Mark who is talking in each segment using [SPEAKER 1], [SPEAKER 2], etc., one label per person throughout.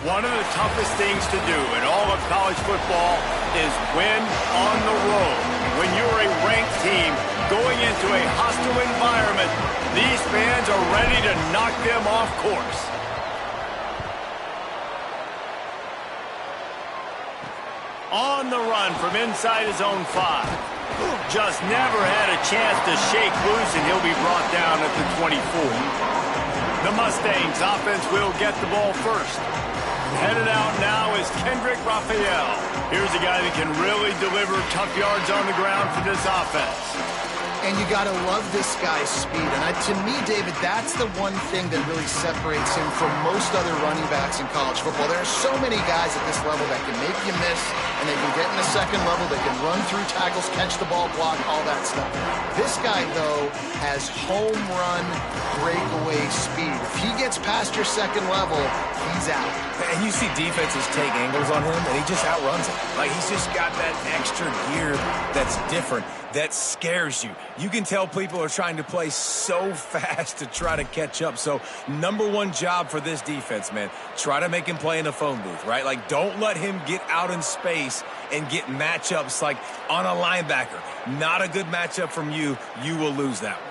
[SPEAKER 1] One of the toughest things to do in all of college football is win on the road. When you're a ranked team going into a hostile environment, these fans are ready to knock them off course. On the run from inside his own 5. Just never had a chance to shake loose, and he'll be brought down at the 24. The Mustangs offense will get the ball first. Headed out now is Kendrick Raphael. Here's a guy that can really deliver tough yards on the ground for this offense.
[SPEAKER 2] And you got to love this guy's speed. And to me, David, that's the one thing that really separates him from most other running backs in college football. There are so many guys at this level that can make you miss, and they can get in the second level. They can run through tackles, catch the ball, block, all that stuff. This guy, though, has home run breakaway speed. If he gets past your second level, he's out.
[SPEAKER 3] And you see defenses take angles on him, and he just outruns it. Like, he's just got that extra gear that's different, that scares you. You can tell people are trying to play so fast to try to catch up. So, number one job for this defense, man, try to make him play in a phone booth, right? Like, don't let him get out in space and get matchups like on a linebacker. Not a good matchup from you. You will lose that one.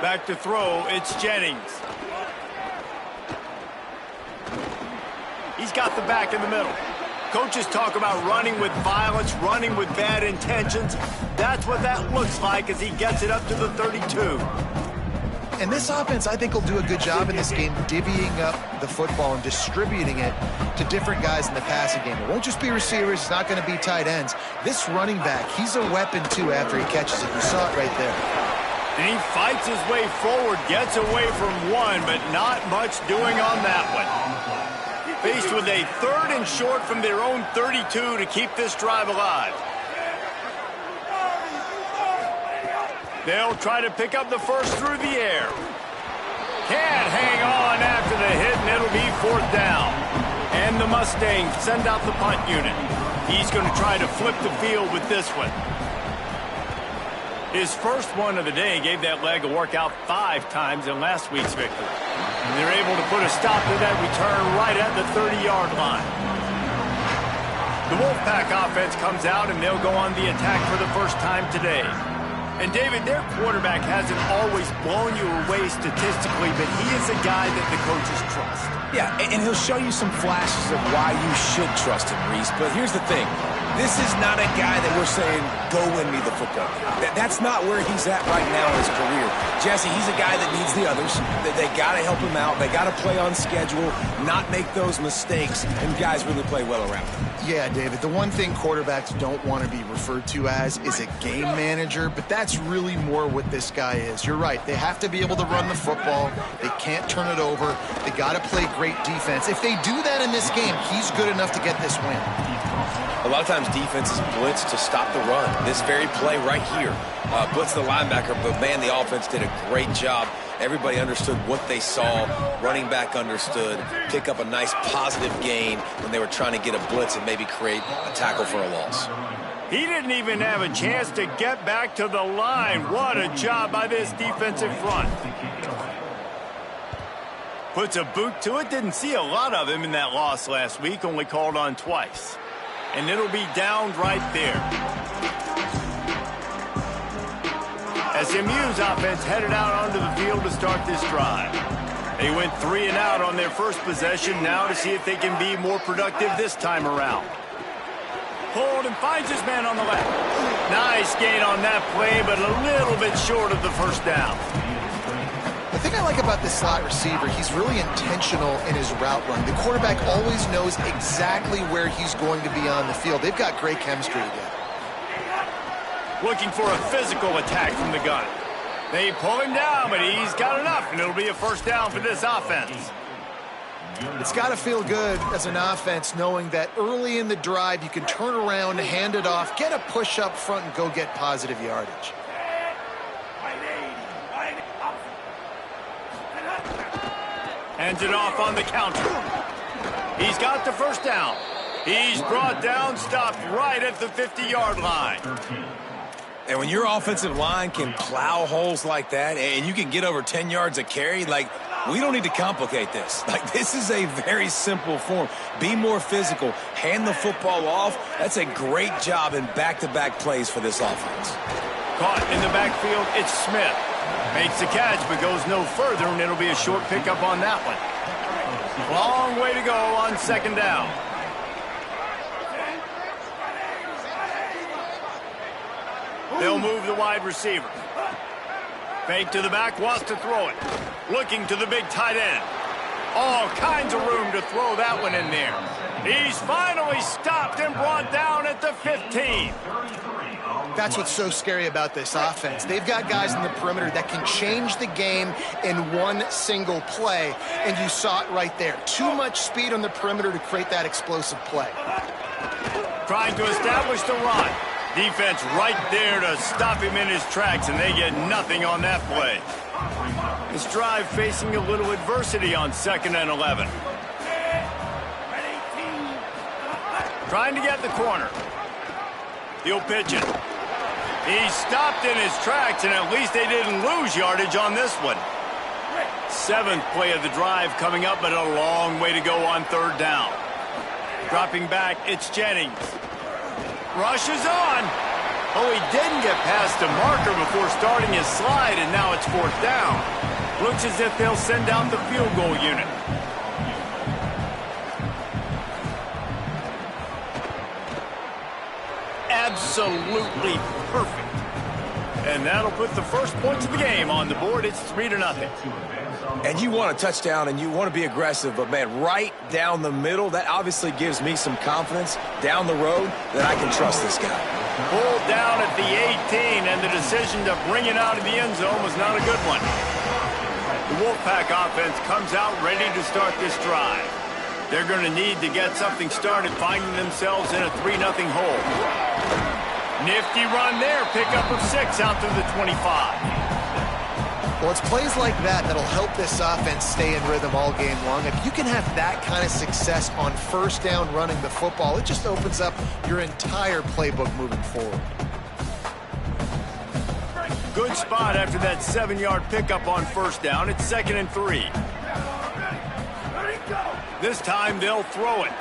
[SPEAKER 1] Back to throw, it's Jennings. He's got the back in the middle. Coaches talk about running with violence, running with bad intentions. That's what that looks like as he gets it up to the 32.
[SPEAKER 2] And this offense, I think, will do a good job in this game divvying up the football and distributing it to different guys in the passing game. It won't just be receivers. It's not going to be tight ends. This running back, he's a weapon, too, after he catches it. You saw it right there.
[SPEAKER 1] And he fights his way forward, gets away from one, but not much doing on that one. Faced with a 3rd and short from their own 32 to keep this drive alive. They'll try to pick up the first through the air. Can't hang on after the hit, and it'll be 4th down. And the Mustangs send out the punt unit. He's going to try to flip the field with this one. His first one of the day gave that leg a workout 5 times in last week's victory. And they're able to put a stop to that return right at the 30-yard line. The Wolfpack offense comes out, and they'll go on the attack for the first time today. And, David, their quarterback hasn't always blown you away statistically, but he is a guy that the coaches trust.
[SPEAKER 3] Yeah, and he'll show you some flashes of why you should trust him, Reese. But here's the thing. This is not a guy that we're saying, go win me the football game. That's not where he's at right now in his career. Jesse, he's a guy that needs the others. They got to help him out. They got to play on schedule, not make those mistakes, and guys really play well around him.
[SPEAKER 2] Yeah, David, the one thing quarterbacks don't want to be referred to as is a game manager, but that's really more what this guy is. You're right. They have to be able to run the football. They can't turn it over. They got to play great defense. If they do that in this game, he's good enough to get this win.
[SPEAKER 3] A lot of times defenses blitz to stop the run. This very play right here, blitz the linebacker, but man, the offense did a great job. Everybody understood what they saw. Running back understood. Pick up a nice positive gain when they were trying to get a blitz and maybe create a tackle for a loss.
[SPEAKER 1] He didn't even have a chance to get back to the line. What a job by this defensive front. Puts a boot to it. Didn't see a lot of him in that loss last week. Only called on twice. And it'll be downed right there. SMU's offense headed out onto the field to start this drive. They went 3 and out on their first possession, now to see if they can be more productive this time around. Hold and finds his man on the left. Nice gain on that play, but a little bit short of the first down.
[SPEAKER 2] The thing I like about this slot receiver, he's really intentional in his route run. The quarterback always knows exactly where he's going to be on the field. They've got great chemistry together.
[SPEAKER 1] Looking for a physical attack from the gun. They pull him down, but he's got enough, and it'll be a first down for this offense.
[SPEAKER 2] It's got to feel good as an offense knowing that early in the drive you can turn around, hand it off, get a push up front, and go get positive yardage.
[SPEAKER 1] Hands it off on the counter. He's got the first down. He's brought down, stopped right at the 50-yard line.
[SPEAKER 3] And when your offensive line can plow holes like that and you can get over 10 yards a carry, like, we don't need to complicate this. Like, this is a very simple form. Be more physical. Hand the football off. That's a great job in back-to-back plays for this offense.
[SPEAKER 1] Caught in the backfield, it's Smith. Makes the catch, but goes no further, and it'll be a short pickup on that one. Long way to go on second down. They'll move the wide receiver. Fake to the back, wants to throw it. Looking to the big tight end. All kinds of room to throw that one in there. He's finally stopped and brought down at the 15.
[SPEAKER 2] That's what's so scary about this offense. They've got guys in the perimeter that can change the game in one single play, and you saw it right there. Too much speed on the perimeter to create that explosive play.
[SPEAKER 1] Trying to establish the run. Defense right there to stop him in his tracks, and they get nothing on that play. This drive facing a little adversity on 2nd and 11. Trying to get the corner. He'll pitch it. He stopped in his tracks, and at least they didn't lose yardage on this one. 7th play of the drive coming up, but a long way to go on 3rd down. Dropping back, it's Jennings. Rushes on. Oh, he didn't get past the marker before starting his slide, and now it's 4th down. Looks as if they'll send out the field goal unit. Absolutely perfect. And that'll put the first points of the game on the board. It's 3-0.
[SPEAKER 3] And you want a touchdown and you want to be aggressive, but, man, right down the middle, that obviously gives me some confidence down the road that I can trust this guy.
[SPEAKER 1] Pulled down at the 18, and the decision to bring it out of the end zone was not a good one. The Wolfpack offense comes out ready to start this drive. They're going to need to get something started, finding themselves in a 3-0 hole. Nifty run there, pickup of 6 out to the 25.
[SPEAKER 2] Well, it's plays like that that'll help this offense stay in rhythm all game long. If you can have that kind of success on 1st down running the football, it just opens up your entire playbook moving forward.
[SPEAKER 1] Good spot after that 7-yard pickup on 1st down. It's 2nd and 3. This time they'll throw it.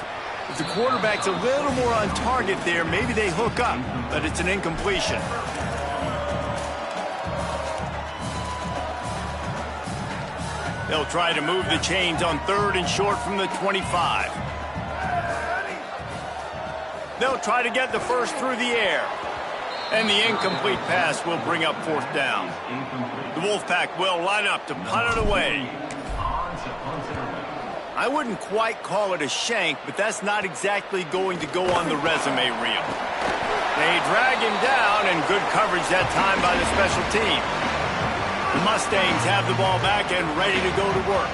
[SPEAKER 1] If the quarterback's a little more on target there, maybe they hook up, but it's an incompletion. They'll try to move the chains on 3rd and short from the 25. They'll try to get the first through the air. And the incomplete pass will bring up 4th down. The Wolfpack will line up to punt it away. I wouldn't quite call it a shank, but that's not exactly going to go on the resume reel. They drag him down, and good coverage that time by the special team. The Mustangs have the ball back and ready to go to work.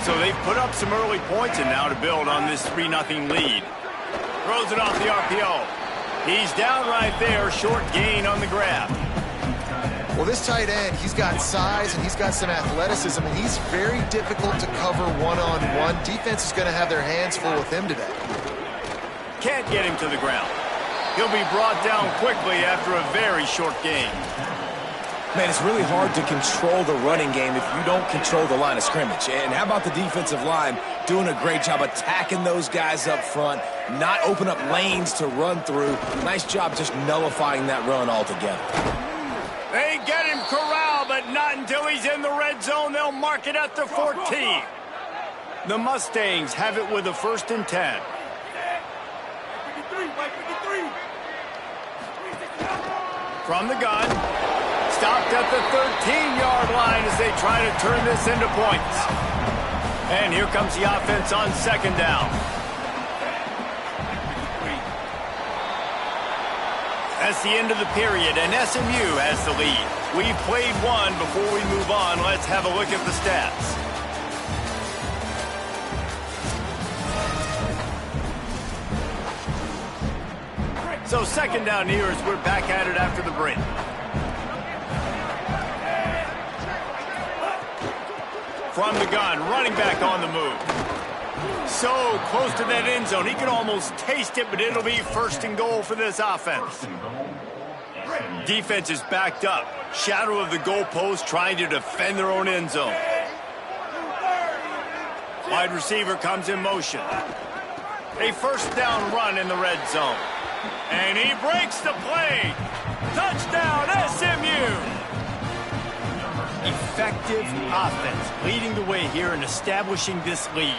[SPEAKER 1] So they've put up some early points, and now to build on this 3-0 lead. Throws it off the RPO. He's down right there, short gain on the grab.
[SPEAKER 2] Well, this tight end, he's got size and he's got some athleticism, and he's very difficult to cover one-on-one. Defense is going to have their hands full with him today.
[SPEAKER 1] Can't get him to the ground. He'll be brought down quickly after a very short gain.
[SPEAKER 3] Man, it's really hard to control the running game if you don't control the line of scrimmage. And how about the defensive line doing a great job attacking those guys up front, not open up lanes to run through. Nice job just nullifying that run altogether.
[SPEAKER 1] They get him corralled, but not until he's in the red zone. They'll mark it at the 14. The Mustangs have it with a 1st and 10. From the gun, stopped at the 13-yard line as they try to turn this into points. And here comes the offense on 2nd down. That's the end of the period, and SMU has the lead. We've played one. Before we move on, let's have a look at the stats. So second down here as we're back at it after the break. From the gun, running back on the move. So close to that end zone. He can almost taste it, but it'll be first and goal for this offense. Defense is backed up. Shadow of the goalpost trying to defend their own end zone. Wide receiver comes in motion. A first down run in the red zone. And he breaks the play. Touchdown, SMU! Effective offense leading the way here and establishing this lead.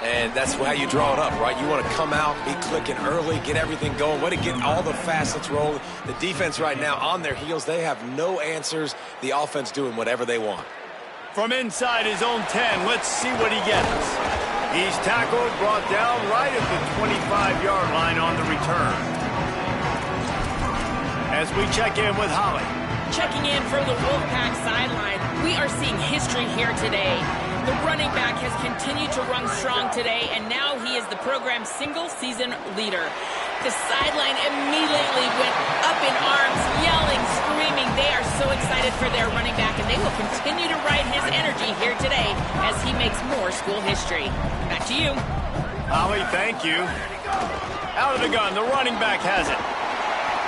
[SPEAKER 3] And that's how you draw it up, right? You want to come out, be clicking early, get everything going, want to get all the facets rolling. The defense right now on their heels, they have no answers. The offense doing whatever they want.
[SPEAKER 1] From inside his own 10, let's see what he gets. He's tackled, brought down right at the 25-yard line on the return. As we check in with Holly.
[SPEAKER 4] Checking in from the Wolfpack sideline, we are seeing history here today. The running back has continued to run strong today, and now he is the program's single-season leader. The sideline immediately went up in arms, yelling, screaming. They are so excited for their running back, and they will continue to ride his energy here today as he makes more school history. Back to you.
[SPEAKER 1] Holly, thank you. Out of the gun, the running back has it.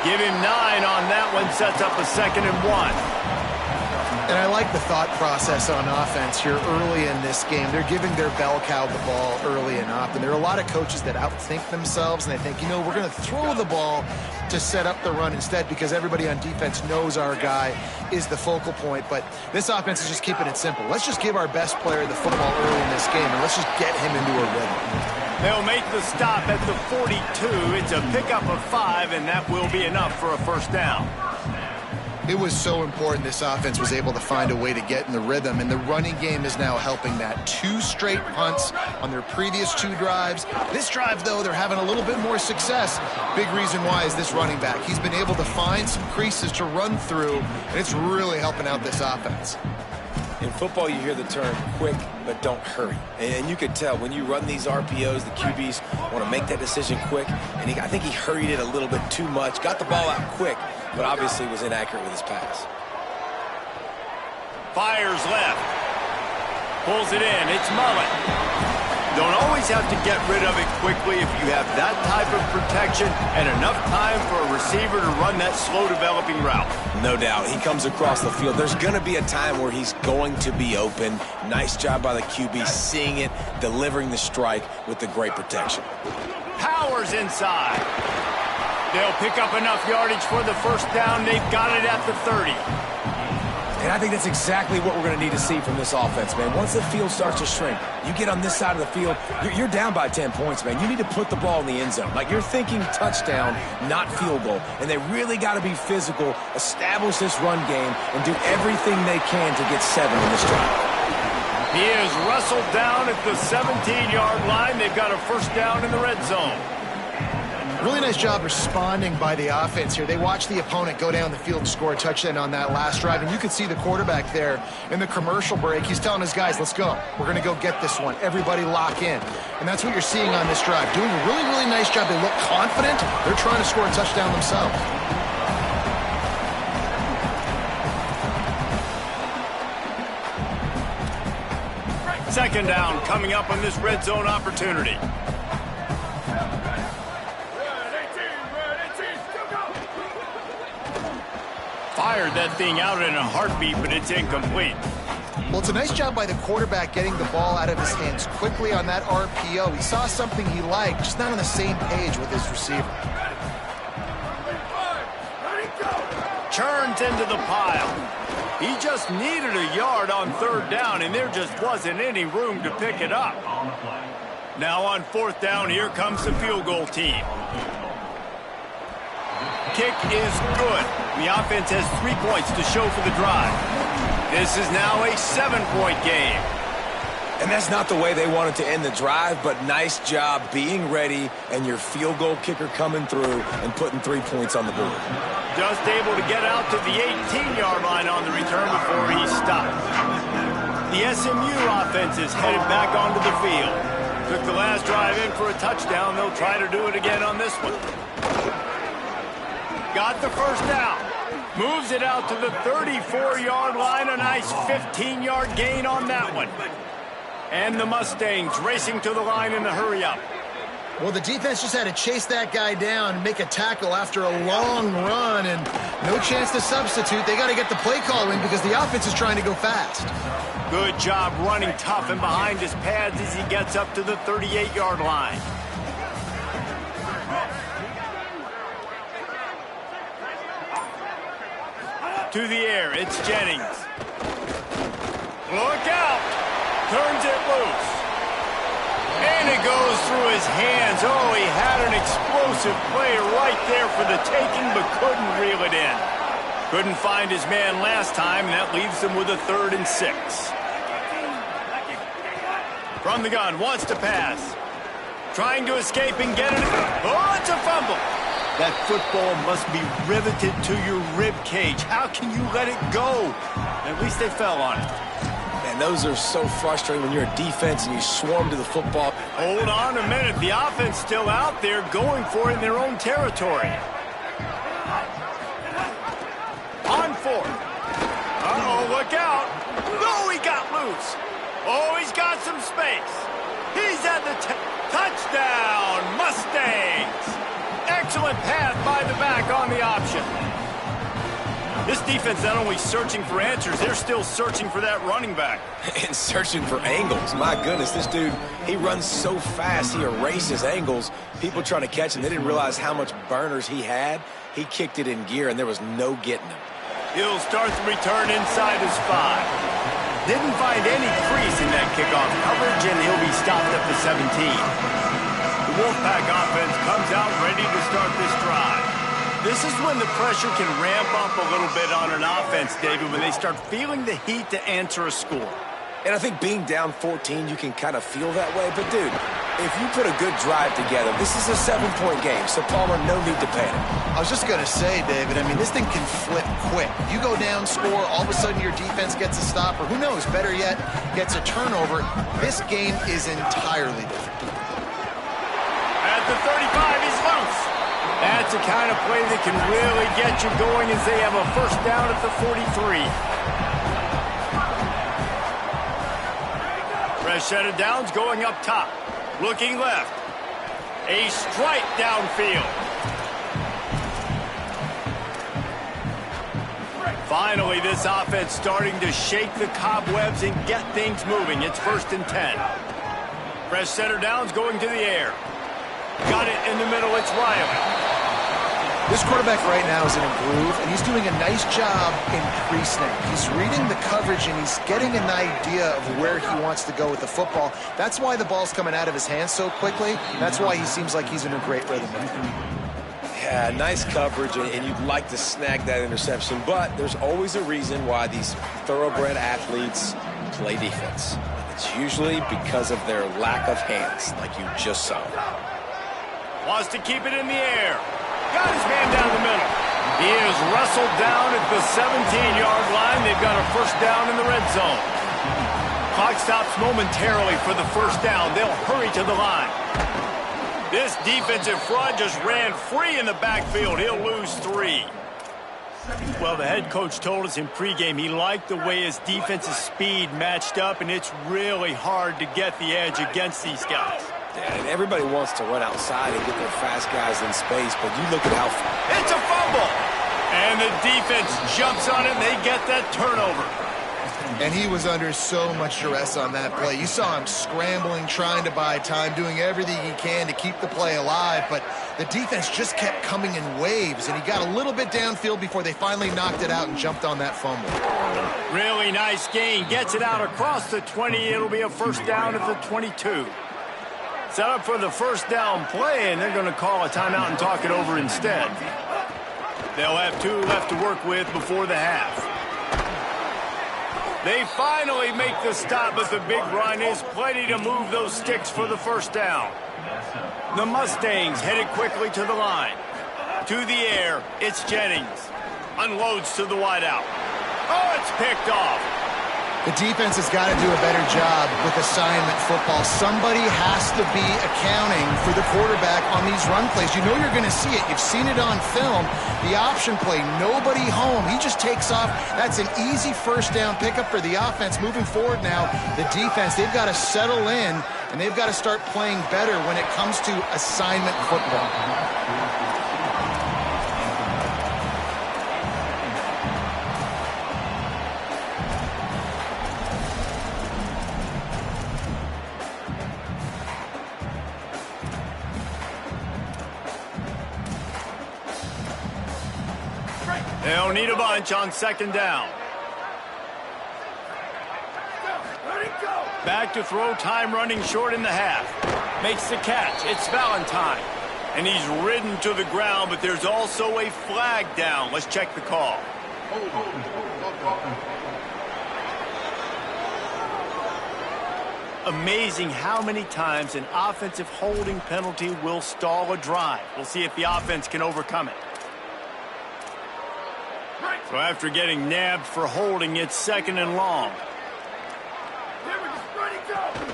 [SPEAKER 1] Give him 9 on that one, sets up a 2nd and 1.
[SPEAKER 2] And I like the thought process on offense here early in this game. They're giving their bell cow the ball early and often. There are a lot of coaches that outthink themselves, and they think, you know, we're going to throw the ball to set up the run instead because everybody on defense knows our guy is the focal point. But this offense is just keeping it simple. Let's just give our best player the football early in this game, and let's just get him into a rhythm.
[SPEAKER 1] They'll make the stop at the 42. It's a pickup of 5, and that will be enough for a first down.
[SPEAKER 2] It was so important this offense was able to find a way to get in the rhythm, and the running game is now helping that. 2 straight punts on their previous 2 drives. This drive, though, they're having a little bit more success. Big reason why is this running back. He's been able to find some creases to run through, and it's really helping out this offense.
[SPEAKER 3] In football, you hear the term quick, but don't hurry. And you can tell when you run these RPOs, the QBs want to make that decision quick. And I think he hurried it a little bit too much, got the ball out quick, but obviously was inaccurate with his pass.
[SPEAKER 1] Fires left. Pulls it in. It's Mullen. Don't always have to get rid of it quickly if you have that type of protection and enough time for a receiver to run that slow-developing route.
[SPEAKER 3] No doubt. He comes across the field. There's going to be a time where he's going to be open. Nice job by the QB seeing it, delivering the strike with the great protection.
[SPEAKER 1] Powers inside. They'll pick up enough yardage for the first down. They've got it at the 30.
[SPEAKER 3] And I think that's exactly what we're going to need to see from this offense, man. Once the field starts to shrink, you get on this side of the field, you're down by 10 points, man. You need to put the ball in the end zone. Like, you're thinking touchdown, not field goal. And they really got to be physical, establish this run game, and do everything they can to get 7 in this drive.
[SPEAKER 1] He is wrestled down at the 17-yard line. They've got a first down in the red zone.
[SPEAKER 2] Really nice job responding by the offense here. They watched the opponent go down the field and score a touchdown on that last drive, and you could see the quarterback there in the commercial break. He's telling his guys, let's go. We're going to go get this one. Everybody lock in. And that's what you're seeing on this drive. Doing a really, really nice job. They look confident. They're trying to score a touchdown themselves.
[SPEAKER 1] Second down coming up on this red zone opportunity. Fired that thing out in a heartbeat, but it's incomplete.
[SPEAKER 2] Well, it's a nice job by the quarterback getting the ball out of his hands quickly on that RPO. He saw something he liked, just not on the same page with his receiver.
[SPEAKER 1] Churns into the pile. He just needed a yard on third down, and there just wasn't any room to pick it up. Now on fourth down, here comes the field goal team. Kick is good. The offense has 3 points to show for the drive. This is now a 7-point game.
[SPEAKER 3] And that's not the way they wanted to end the drive, but nice job being ready and your field goal kicker coming through and putting 3 points on the board.
[SPEAKER 1] Just able to get out to the 18-yard line on the return before he stopped. The SMU offense is headed back onto the field. Took the last drive in for a touchdown. They'll try to do it again on this one. Got the first down. Moves it out to the 34-yard line. A nice 15-yard gain on that one. And the Mustangs racing to the line in the hurry-up.
[SPEAKER 2] Well, the defense just had to chase that guy down and make a tackle after a long run, and no chance to substitute. They got to get the play call in because the offense is trying to go fast.
[SPEAKER 1] Good job running tough and behind his pads as he gets up to the 38-yard line. To the air, it's Jennings. Look out! Turns it loose. And it goes through his hands. Oh, he had an explosive play right there for the taking, but couldn't reel it in. Couldn't find his man last time, and that leaves him with a 3rd and 6. From the gun, wants to pass. Trying to escape and get it. Oh, it's a fumble. That football must be riveted to your rib cage. How can you let it go? At least they fell on it.
[SPEAKER 3] Man, those are so frustrating when you're a defense and you swarm to the football.
[SPEAKER 1] Hold on a minute. The offense still out there going for it in their own territory. On 4th. Uh-oh, look out. No, he got loose. Oh, he's got some space. He's at the touchdown, Mustangs. Excellent pass by the back on the option. This defense not only searching for answers, they're still searching for that running back.
[SPEAKER 3] And searching for angles. My goodness, this dude, he runs so fast, he erases angles. People trying to catch him, they didn't realize how much burners he had. He kicked it in gear, and there was no getting him.
[SPEAKER 1] He'll start the return inside his 5. Didn't find any crease in that kickoff coverage, and he'll be stopped at the 17. The Wolfpack offense comes out ready to start this drive. This is when the pressure can ramp up a little bit on an offense, David, when they start feeling the heat to answer a score.
[SPEAKER 3] And I think being down 14, you can kind of feel that way. But, dude, if you put a good drive together, this is a 7-point game, so Palmer, no need to panic.
[SPEAKER 2] I was just going to say, David, I mean, this thing can flip quick. You go down, score, all of a sudden your defense gets a stop, or who knows, better yet, gets a turnover. This game is entirely different.
[SPEAKER 1] At the 35, he's loose. That's the kind of play that can really get you going as they have a first down at the 43. Fresh set of downs going up top. Looking left. A strike downfield. Finally, this offense starting to shake the cobwebs and get things moving. It's 1st and 10. Fresh center downs going to the air. Got it in the middle. It's Riley.
[SPEAKER 2] This quarterback right now is in a groove, and he's doing a nice job in pre-snap. He's reading the coverage, and he's getting an idea of where he wants to go with the football. That's why the ball's coming out of his hands so quickly. That's why he seems like he's in a great rhythm.
[SPEAKER 3] Yeah, nice coverage, and you'd like to snag that interception, but there's always a reason why these thoroughbred athletes play defense. It's usually because of their lack of hands, like you just saw.
[SPEAKER 1] Wants to keep it in the air. Got his man down the middle. He is wrestled down at the 17-yard line. They've got a first down in the red zone. Clock stops momentarily for the first down. They'll hurry to the line. This defensive front just ran free in the backfield. He'll lose 3. Well, the head coach told us in pregame he liked the way his defensive speed matched up, and it's really hard to get the edge against these guys.
[SPEAKER 3] Yeah, and everybody wants to run outside and get their fast guys in space, but you look at how...
[SPEAKER 1] It's a fumble! And the defense jumps on it, and they get that turnover.
[SPEAKER 2] And he was under so much duress on that play. You saw him scrambling, trying to buy time, doing everything he can to keep the play alive, but the defense just kept coming in waves, and he got a little bit downfield before they finally knocked it out and jumped on that fumble.
[SPEAKER 1] Really nice gain. Gets it out across the 20. It'll be a first down at the 22. Set up for the first down play, and they're going to call a timeout and talk it over instead. They'll have 2 left to work with before the half. They finally make the stop, but the big run is plenty to move those sticks for the first down. The Mustangs headed quickly to the line. To the air, it's Jennings. Unloads to the wideout. Oh, it's picked off.
[SPEAKER 2] The defense has got to do a better job with assignment football. Somebody has to be accounting for the quarterback on these run plays. You know you're going to see it. You've seen it on film. The option play, nobody home. He just takes off. That's an easy first down pickup for the offense. Moving forward now, the defense, they've got to settle in, and they've got to start playing better when it comes to assignment football.
[SPEAKER 1] They'll need a bunch on second down. Back to throw, time running short in the half. Makes the catch. It's Valentine. And he's ridden to the ground, but there's also a flag down. Let's check the call. Amazing how many times an offensive holding penalty will stall a drive. We'll see if the offense can overcome it. So after getting nabbed for holding, it's second and long.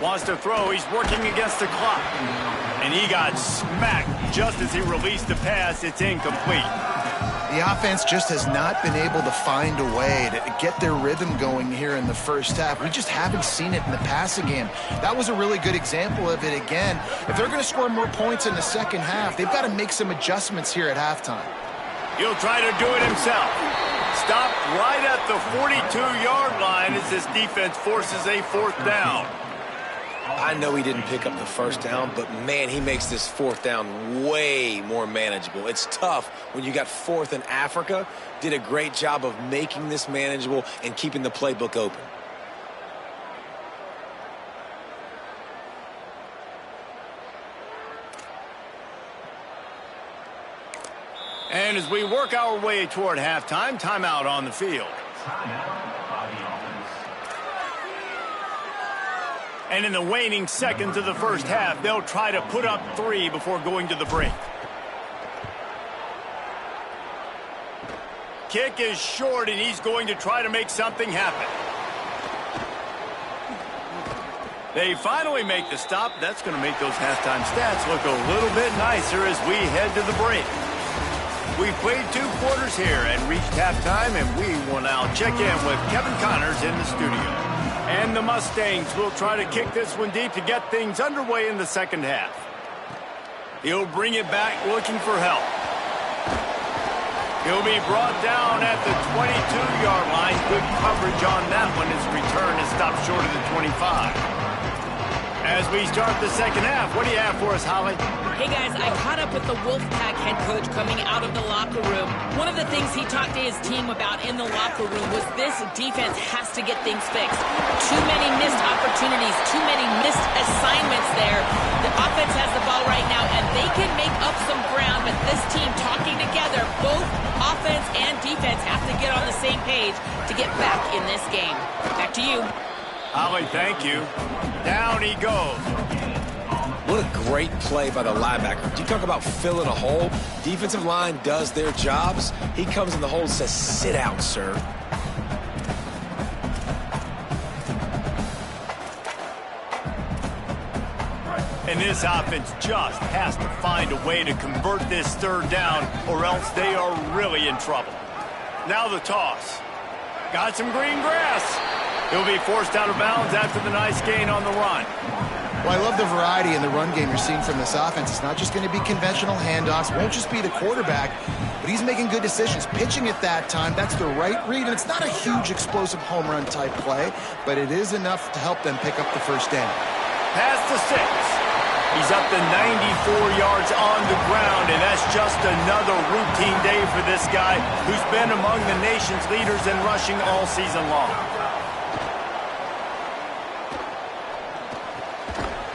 [SPEAKER 1] Wants to throw. He's working against the clock. And he got smacked just as he released the pass. It's incomplete.
[SPEAKER 2] The offense just has not been able to find a way to get their rhythm going here in the first half. We just haven't seen it in the passing game. That was a really good example of it again. If they're going to score more points in the second half, they've got to make some adjustments here at halftime.
[SPEAKER 1] He'll try to do it himself. Stopped right at the 42-yard line as this defense forces a fourth down.
[SPEAKER 3] I know he didn't pick up the first down, but, man, he makes this fourth down way more manageable. It's tough when you got fourth in Africa. Did a great job of making this manageable and keeping the playbook open.
[SPEAKER 1] And as we work our way toward halftime, timeout on the field. And in the waning seconds of the first half, they'll try to put up 3 before going to the break. Kick is short, and he's going to try to make something happen. They finally make the stop. That's going to make those halftime stats look a little bit nicer as we head to the break. We've played 2 quarters here and reached halftime, and we will now check in with Kevin Connors in the studio. And the Mustangs will try to kick this one deep to get things underway in the second half. He'll bring it back looking for help. He'll be brought down at the 22-yard line. Good coverage on that one. His return is stopped short of the 25. As we start the second half, what do you have for us, Holly?
[SPEAKER 4] Hey, guys, I caught up with the Wolfpack head coach coming out of the locker room. One of the things he talked to his team about in the locker room was this defense has to get things fixed. Too many missed opportunities, too many missed assignments there. The offense has the ball right now, and they can make up some ground, but this team talking together, both offense and defense have to get on the same page to get back in this game. Back to you.
[SPEAKER 1] Holly, thank you. Down he goes.
[SPEAKER 3] What a great play by the linebacker. You talk about filling a hole. Defensive line does their jobs. He comes in the hole and says, sit out, sir.
[SPEAKER 1] And this offense just has to find a way to convert this third down, or else they are really in trouble. Now the toss. Got some green grass. He'll be forced out of bounds after the nice gain on the run.
[SPEAKER 2] Well, I love the variety in the run game you're seeing from this offense. It's not just going to be conventional handoffs. Won't just be the quarterback, but he's making good decisions. Pitching at that time, that's the right read. And it's not a huge explosive home run type play, but it is enough to help them pick up the first down.
[SPEAKER 1] Past the 6. He's up to 94 yards on the ground, and that's just another routine day for this guy who's been among the nation's leaders in rushing all season long.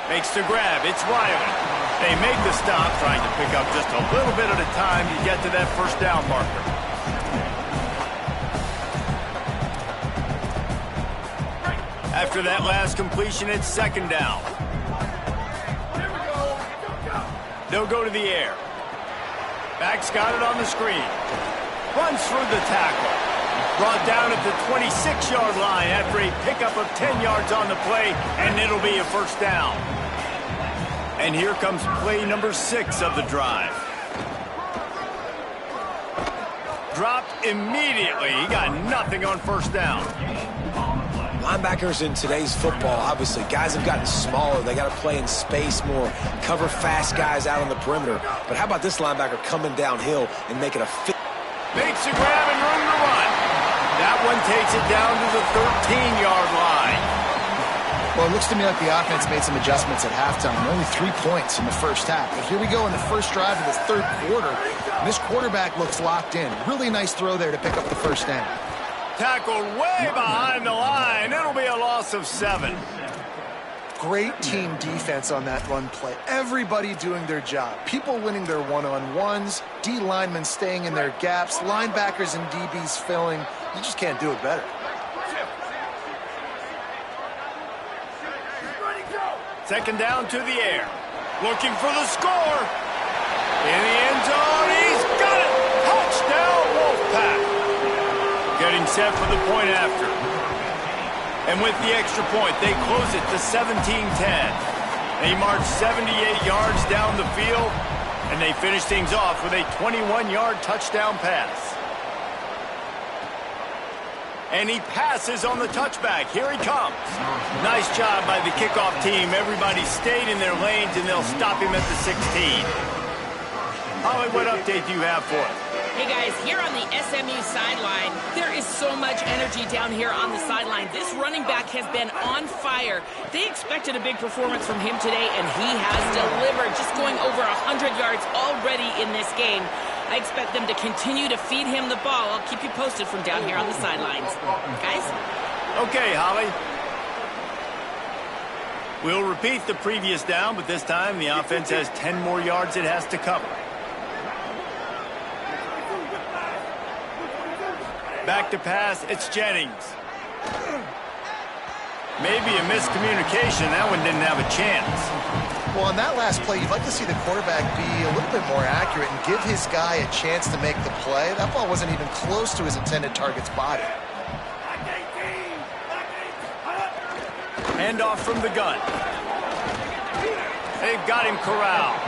[SPEAKER 1] Makes the grab. It's Riley. They make the stop, trying to pick up just a little bit at a time to get to that first down marker. After that last completion, it's second down. They'll go to the air. Back's got it on the screen. Runs through the tackle. Brought down at the 26-yard line after a pickup of 10 yards on the play, and it'll be a first down. And here comes play number 6 of the drive. Dropped immediately. He got nothing on first down.
[SPEAKER 3] Linebackers in today's football, obviously, guys have gotten smaller. They got to play in space more, cover fast guys out on the perimeter. But how about this linebacker coming downhill and making a fit?
[SPEAKER 1] Makes a grab and room to run. That one takes it down to the 13-yard line.
[SPEAKER 2] Well, it looks to me like the offense made some adjustments at halftime. Only 3 points in the first half. But here we go in the first drive of this third quarter. And this quarterback looks locked in. Really nice throw there to pick up the first down.
[SPEAKER 1] Tackled way behind the line. It'll be a loss of 7.
[SPEAKER 2] Great team defense on that run play. Everybody doing their job. People winning their one-on-ones, D linemen staying in their gaps, linebackers and DBs filling. You just can't do it better.
[SPEAKER 1] Second down to the air. Looking for the score. In the end zone, he's got it. Touchdown, Wolfpack. Getting set for the point after. And with the extra point, they close it to 17-10. They march 78 yards down the field, and they finish things off with a 21-yard touchdown pass. And he passes on the touchback. Here he comes. Nice job by the kickoff team. Everybody stayed in their lanes, and they'll stop him at the 16. Holly, what update do you have for us?
[SPEAKER 4] Hey guys, here on the SMU sideline, there is so much energy down here on the sideline. This running back has been on fire. They expected a big performance from him today, and he has delivered, just going over 100 yards already in this game. I expect them to continue to feed him the ball. I'll keep you posted from down here on the sidelines. Guys?
[SPEAKER 1] Okay, Holly. We'll repeat the previous down, but this time the offense has 10 more yards it has to cover. Back to pass, it's Jennings. Maybe a miscommunication. That one didn't have a chance.
[SPEAKER 2] Well, on that last play, you'd like to see the quarterback be a little bit more accurate and give his guy a chance to make the play. That ball wasn't even close to his intended target's body.
[SPEAKER 1] Handoff from the gun. They've got him corralled.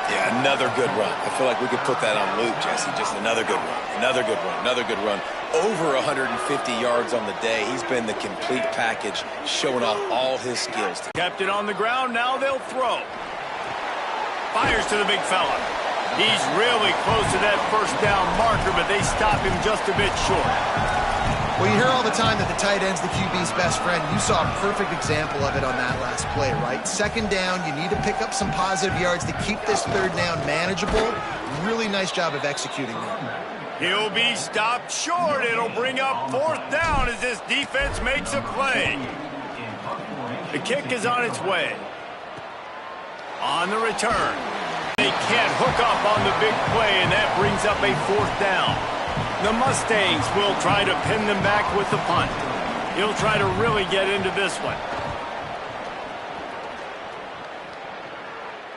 [SPEAKER 3] Yeah, another good run. I feel like we could put that on loop, Jesse. Just another good run, another good run, another good run. Over 150 yards on the day. He's been the complete package, showing off all his skills.
[SPEAKER 1] Kept it on the ground. Now they'll throw. Fires to the big fella. He's really close to that first down marker, but they stop him just a bit short.
[SPEAKER 2] Well, you hear all the time that the tight end's the QB's best friend. You saw a perfect example of it on that last play, right? Second down, you need to pick up some positive yards to keep this third down manageable. Really nice job of executing that.
[SPEAKER 1] He'll be stopped short. It'll bring up fourth down as this defense makes a play. The kick is on its way. On the return. They can't hook up on the big play, and that brings up a fourth down. The Mustangs will try to pin them back with the punt. He'll try to really get into this one.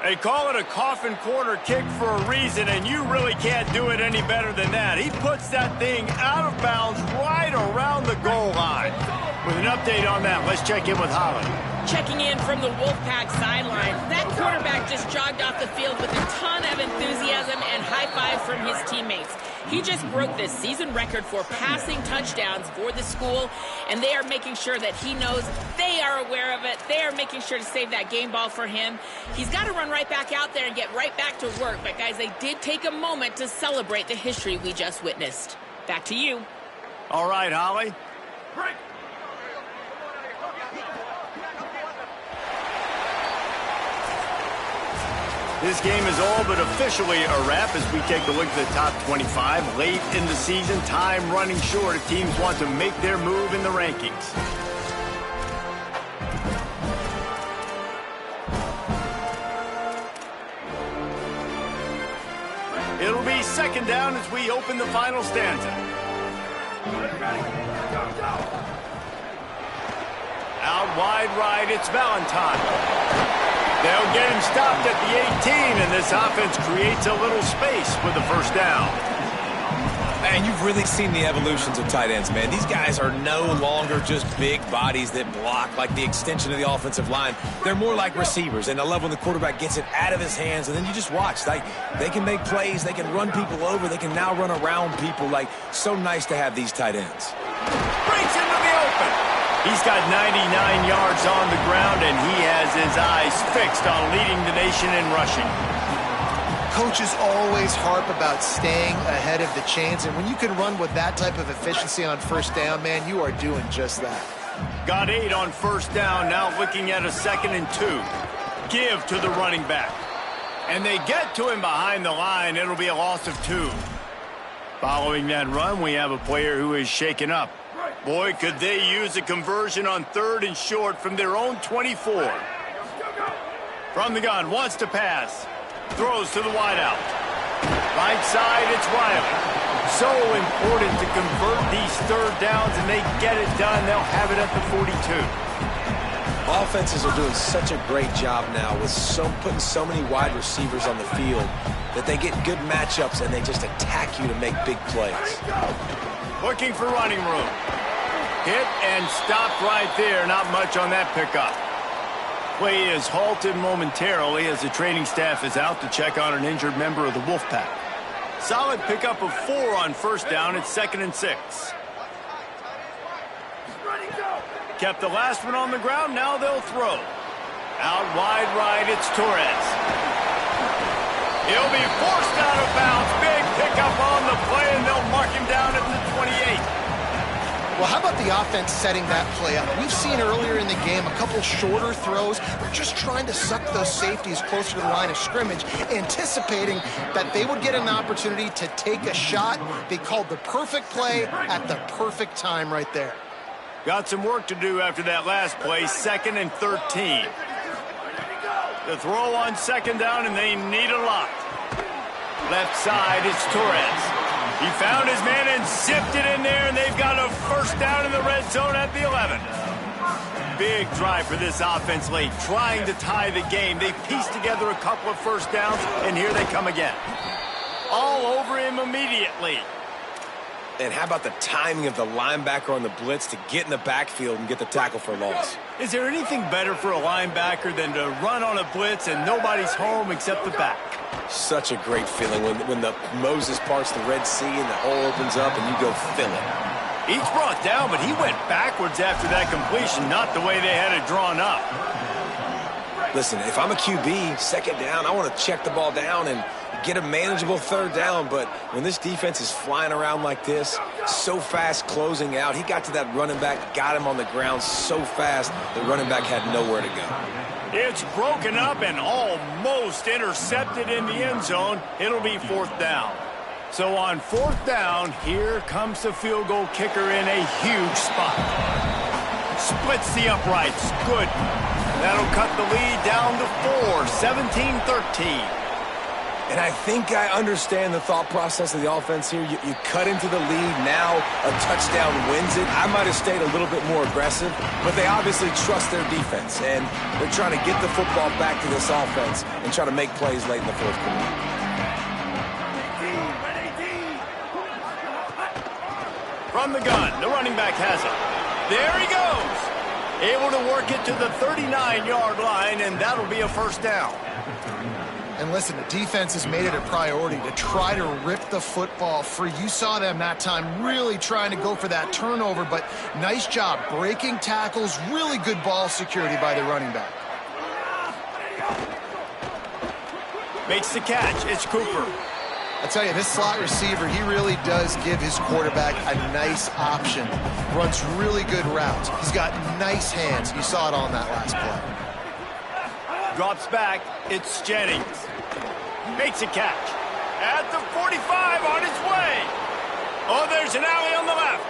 [SPEAKER 1] They call it a coffin corner kick for a reason, and you really can't do it any better than that. He puts that thing out of bounds right around the goal line. With an update on that, let's check in with Holly.
[SPEAKER 4] Checking in from the Wolfpack sideline, that quarterback just jogged off the field with a ton of enthusiasm and high fives from his teammates. He just broke the season record for passing touchdowns for the school, and they are making sure that he knows they are aware of it. They are making sure to save that game ball for him. He's got to run right back out there and get right back to work. But, guys, they did take a moment to celebrate the history we just witnessed. Back to you.
[SPEAKER 1] All right, Holly.
[SPEAKER 5] Break.
[SPEAKER 1] This game is all but officially a wrap as we take a look at the top 25. Late in the season, time running short if teams want to make their move in the rankings. It'll be second down as we open the final stanza. Out wide right, it's Valentine. They'll get him stopped at the 18, and this offense creates a little space for the first down.
[SPEAKER 3] Man, you've really seen the evolutions of tight ends, man. These guys are no longer just big bodies that block like the extension of the offensive line. They're more like receivers, and I love when the quarterback gets it out of his hands, and then you just watch. Like, they can make plays, they can run people over, they can now run around people. Like, so nice to have these tight ends.
[SPEAKER 1] Breaks into the open. He's got 99 yards on the ground, and he has his eyes fixed on leading the nation in rushing.
[SPEAKER 2] Coaches always harp about staying ahead of the chains, and when you can run with that type of efficiency on first down, man, you are doing just that.
[SPEAKER 1] Got 8 on first down, now looking at a 2nd and 2. Give to the running back. And they get to him behind the line. It'll be a loss of 2. Following that run, we have a player who is shaken up. Boy, could they use a conversion on 3rd and short from their own 24. From the gun, wants to pass. Throws to the wideout. Right side, it's Riley. So important to convert these 3rd downs, and they get it done. They'll have it at the 42.
[SPEAKER 3] Offenses are doing such a great job now with putting so many wide receivers on the field that they get good matchups and they just attack you to make big plays.
[SPEAKER 1] Looking for running room. Hit and stopped right there. Not much on that pickup. Play is halted momentarily as the training staff is out to check on an injured member of the Wolfpack. Solid pickup of 4 on first down. It's 2nd and 6. Kept the last one on the ground. Now they'll throw. Out wide right, it's Torres. He'll be forced out of bounds. Big pickup on the play, and they'll mark him down at the 28.
[SPEAKER 2] Well, how about the offense setting that play up? We've seen earlier in the game a couple shorter throws. They're just trying to suck those safeties closer to the line of scrimmage, anticipating that they would get an opportunity to take a shot. They called the perfect play at the perfect time right there.
[SPEAKER 1] Got some work to do after that last play, 2nd and 13. The throw on 2nd down, and they need a lot. Left side, it's Torres. He found his man and zipped it in there, and they've got a first down in the red zone at the 11. Big drive for this offense late, trying to tie the game. They pieced together a couple of first downs, and here they come again. All over him immediately.
[SPEAKER 3] And how about the timing of the linebacker on the blitz to get in the backfield and get the tackle for a loss?
[SPEAKER 1] Is there anything better for a linebacker than to run on a blitz and nobody's home except the back?
[SPEAKER 3] Such a great feeling when the Moses parts the Red Sea and the hole opens up and you go fill it.
[SPEAKER 1] Each brought down, but he went backwards after that completion, not the way they had it drawn up.
[SPEAKER 3] Listen, if I'm a QB, 2nd down, I want to check the ball down and get a manageable 3rd down, but when this defense is flying around like this, so fast closing out, he got to that running back, got him on the ground so fast, the running back had nowhere to go.
[SPEAKER 1] It's broken up and almost intercepted in the end zone. It'll be 4th down. So on 4th down, here comes the field goal kicker in a huge spot. Splits the uprights. Good. That'll cut the lead down to 4, 17-13.
[SPEAKER 3] And I think I understand the thought process of the offense here. You cut into the lead, now a touchdown wins it. I might have stayed a little bit more aggressive, but they obviously trust their defense, and they're trying to get the football back to this offense and try to make plays late in the 4th quarter.
[SPEAKER 1] From the gun, the running back has it. There he goes. Able to work it to the 39-yard line, and that'll be a first down.
[SPEAKER 2] And listen, the defense has made it a priority to try to rip the football free. You saw them that time really trying to go for that turnover, but nice job breaking tackles, really good ball security by the running back.
[SPEAKER 1] Makes the catch. It's Cooper.
[SPEAKER 2] I tell you, this slot receiver, he really does give his quarterback a nice option. Runs really good routes. He's got nice hands. You saw it on that last play.
[SPEAKER 1] Drops back. It's Jennings. Makes a catch. At the 45 on his way. Oh, there's an alley on the left.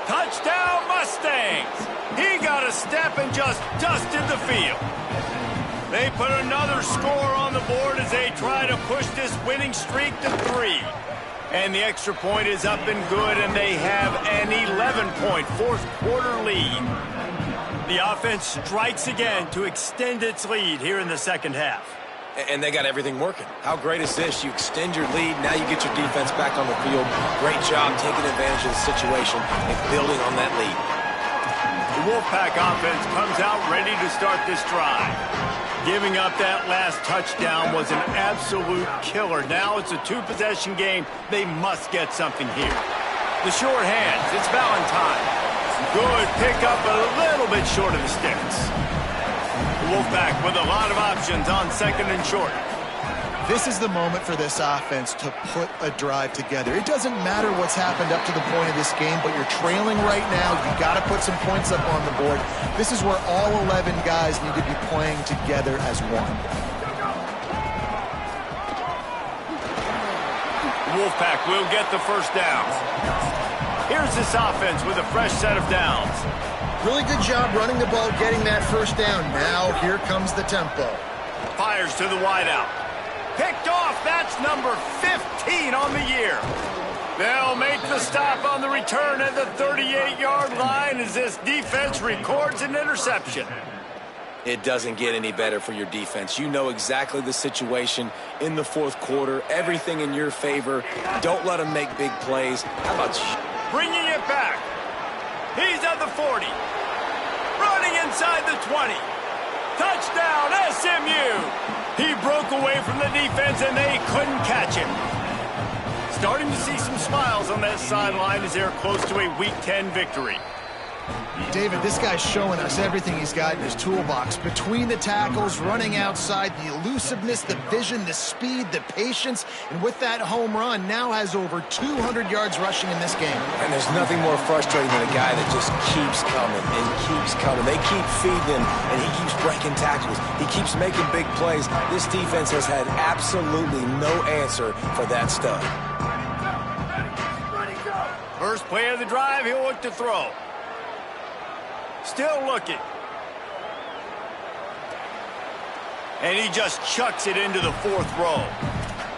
[SPEAKER 1] Touchdown Mustangs. He got a step and just dusted the field. They put another score on the board as they try to push this winning streak to 3. And the extra point is up and good, and they have an 11-point fourth-quarter lead. The offense strikes again to extend its lead here in the second half.
[SPEAKER 3] And they got everything working. How great is this? You extend your lead. Now you get your defense back on the field. Great job taking advantage of the situation and building on that lead.
[SPEAKER 1] The Wolfpack offense comes out ready to start this drive. Giving up that last touchdown was an absolute killer. Now it's a two-possession game. They must get something here. The short hands. It's Valentine. Good pickup, but a little bit short of the sticks. The Wolfpack with a lot of options on second and short.
[SPEAKER 2] This is the moment for this offense to put a drive together. It doesn't matter what's happened up to the point of this game, but you're trailing right now. You got to put some points up on the board. This is where all 11 guys need to be playing together as one.
[SPEAKER 1] Wolfpack will get the first down. Here's this offense with a fresh set of downs.
[SPEAKER 2] Really good job running the ball, getting that first down. Now here comes the tempo.
[SPEAKER 1] Fires to the wideout. Picked off. That's number 15 on the year. They'll make the stop on the return at the 38-yard line as this defense records an interception.
[SPEAKER 3] It doesn't get any better for your defense. You know exactly the situation in the fourth quarter. Everything in your favor. Don't let them make big plays. How about you?
[SPEAKER 1] Bringing it back. He's at the 40. Running inside the 20. Touchdown, SMU. He broke away from the defense and they couldn't catch him. Starting to see some smiles on that sideline as they're close to a Week 10 victory.
[SPEAKER 2] David, this guy's showing us everything he's got in his toolbox. Between the tackles, running outside, the elusiveness, the vision, the speed, the patience, and with that home run, now has over 200 yards rushing in this game.
[SPEAKER 3] And there's nothing more frustrating than a guy that just keeps coming and keeps coming. They keep feeding him, and he keeps breaking tackles. He keeps making big plays. This defense has had absolutely no answer for that stud.
[SPEAKER 1] First play of the drive, he'll look to throw. Still looking. And he just chucks it into the fourth row.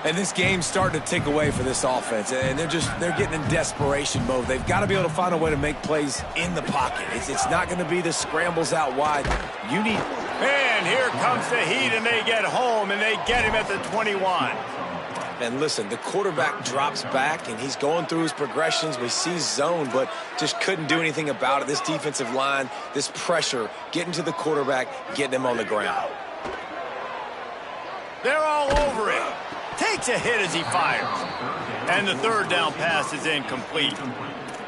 [SPEAKER 3] And this game's starting to tick away for this offense, and they're getting in desperation mode. They've got to be able to find a way to make plays in the pocket. It's not going to be the scrambles out wide. You need...
[SPEAKER 1] And here comes the heat, and they get home, and they get him at the 21.
[SPEAKER 3] And listen, the quarterback drops back, and he's going through his progressions. We see zone, but just couldn't do anything about it. This defensive line, this pressure, getting to the quarterback, getting him on the ground.
[SPEAKER 1] They're all over it. Takes a hit as he fires. And the third down pass is incomplete.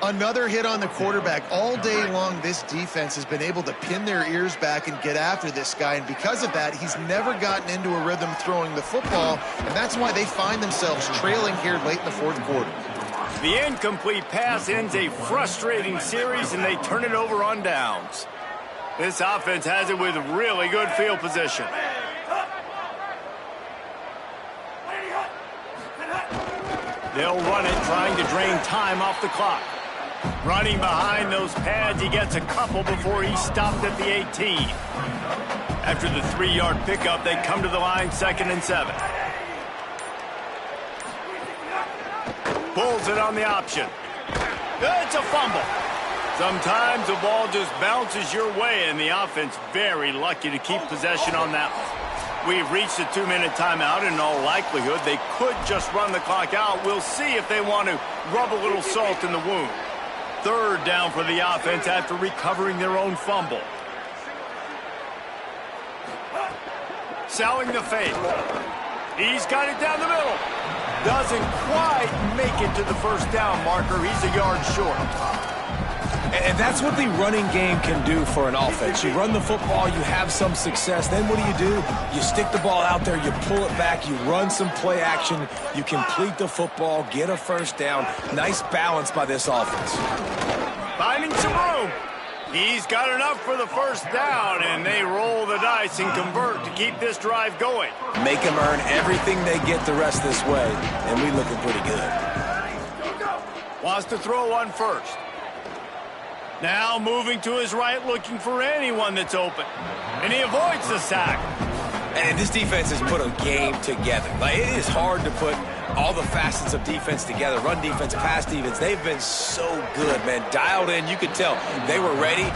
[SPEAKER 2] Another hit on the quarterback. All day long, this defense has been able to pin their ears back and get after this guy, and because of that, he's never gotten into a rhythm throwing the football, and that's why they find themselves trailing here late in the fourth quarter.
[SPEAKER 1] The incomplete pass ends a frustrating series, and they turn it over on downs. This offense has it with really good field position. They'll run it, trying to drain time off the clock. Running behind those pads, he gets a couple before he's stopped at the 18. After the 3-yard pickup, they come to the line, 2nd and 7. Pulls it on the option. It's a fumble. Sometimes the ball just bounces your way, and the offense very lucky to keep possession on that one. We've reached a 2-minute timeout, and in all likelihood, they could just run the clock out. We'll see if they want to rub a little salt in the wound. 3rd down for the offense after recovering their own fumble. Selling the fake. He's got it down the middle. Doesn't quite make it to the first down marker. He's a yard short.
[SPEAKER 3] And that's what the running game can do for an offense. You run the football, you have some success. Then what do? You stick the ball out there, you pull it back, you run some play action, you complete the football, get a first down. Nice balance by this offense.
[SPEAKER 1] Finding some room. He's got enough for the first down, and they roll the dice and convert to keep this drive going.
[SPEAKER 3] Make them earn everything they get the rest this way, and we looking pretty good.
[SPEAKER 1] Wants to throw one first. Now moving to his right, looking for anyone that's open. And he avoids the sack.
[SPEAKER 3] And this defense has put a game together. Like, it is hard to put all the facets of defense together. Run defense, pass defense. They've been so good, man. Dialed in. You could tell they were ready